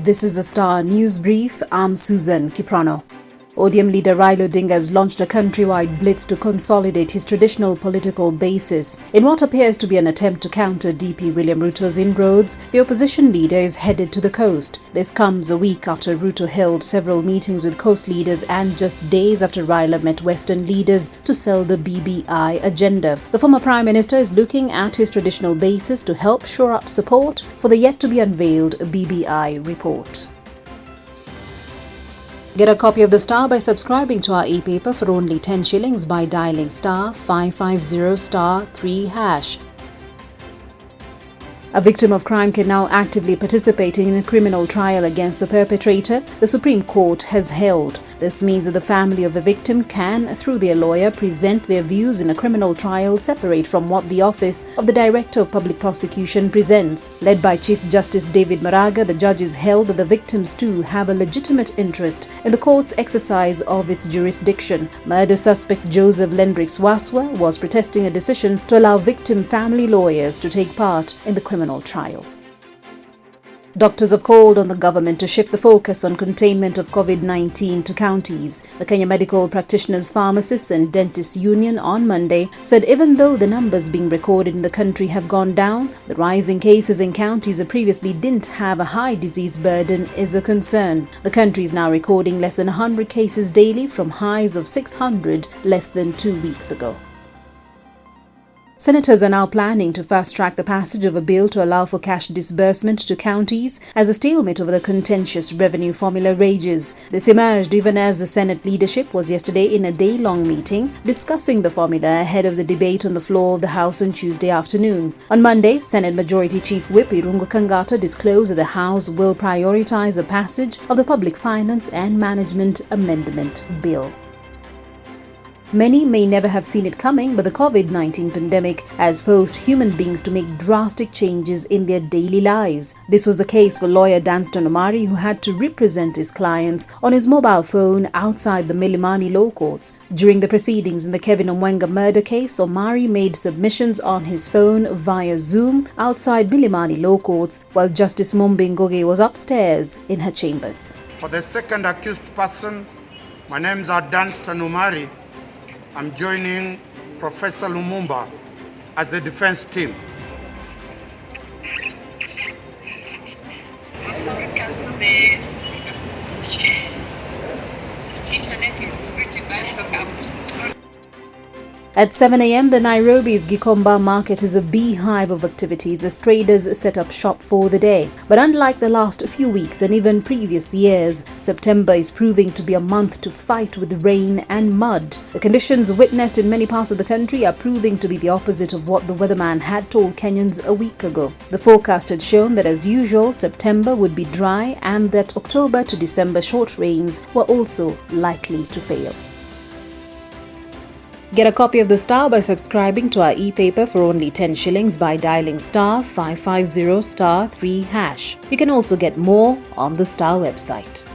This is the Star News Brief. I'm Susan Kiprano. ODM leader Raila has launched a countrywide blitz to consolidate his traditional political basis. In what appears to be an attempt to counter DP William Ruto's inroads, the opposition leader is headed to the coast. This comes a week after Ruto held several meetings with coast leaders and just days after Raila met Western leaders to sell the BBI agenda. The former Prime Minister is looking at his traditional basis to help shore up support for the yet-to-be-unveiled BBI report. Get a copy of The Star by subscribing to our e-paper for only 10 shillings by dialing *550*3#. A victim of crime can now actively participate in a criminal trial against the perpetrator, the Supreme Court has held. This means that the family of a victim can, through their lawyer, present their views in a criminal trial separate from what the Office of the Director of Public Prosecution presents. Led by Chief Justice David Maraga, the judges held that the victims too have a legitimate interest in the court's exercise of its jurisdiction. Murder suspect Joseph Lendrix Waswa was protesting a decision to allow victim family lawyers to take part in the criminal trial. Doctors have called on the government to shift the focus on containment of COVID-19 to counties. The Kenya Medical Practitioners, Pharmacists and Dentists Union on Monday said even though the numbers being recorded in the country have gone down, the rising cases in counties that previously didn't have a high disease burden is a concern. The country is now recording less than 100 cases daily from highs of 600 less than 2 weeks ago. Senators are now planning to fast-track the passage of a bill to allow for cash disbursement to counties as a stalemate over the contentious revenue formula rages. This emerged even as the Senate leadership was yesterday in a day-long meeting discussing the formula ahead of the debate on the floor of the House on Tuesday afternoon. On Monday, Senate Majority Chief Whip Irungu Kangata disclosed that the House will prioritize the passage of the Public Finance and Management Amendment Bill. Many may never have seen it coming, but the COVID-19 pandemic has forced human beings to make drastic changes in their daily lives. This was the case for lawyer Danstan Omari, who had to represent his clients on his mobile phone outside the Milimani Law Courts. During the proceedings in the Kevin Omwenga murder case, Omari made submissions on his phone via Zoom outside Milimani Law Courts, while Justice Mombi Ngoge was upstairs in her chambers. For the second accused person, my name is Danstan Omari. I'm joining Professor Lumumba as the defense team. I'm sorry, cancel the internet is pretty bad, so At 7 a.m., the Nairobi's Gikomba market is a beehive of activities as traders set up shop for the day. But unlike the last few weeks and even previous years, September is proving to be a month to fight with rain and mud. The conditions witnessed in many parts of the country are proving to be the opposite of what the weatherman had told Kenyans a week ago. The forecast had shown that as usual, September would be dry and that October to December short rains were also likely to fail. Get a copy of The Star by subscribing to our e-paper for only 10 shillings by dialing *550*3#. You can also get more on the Star website.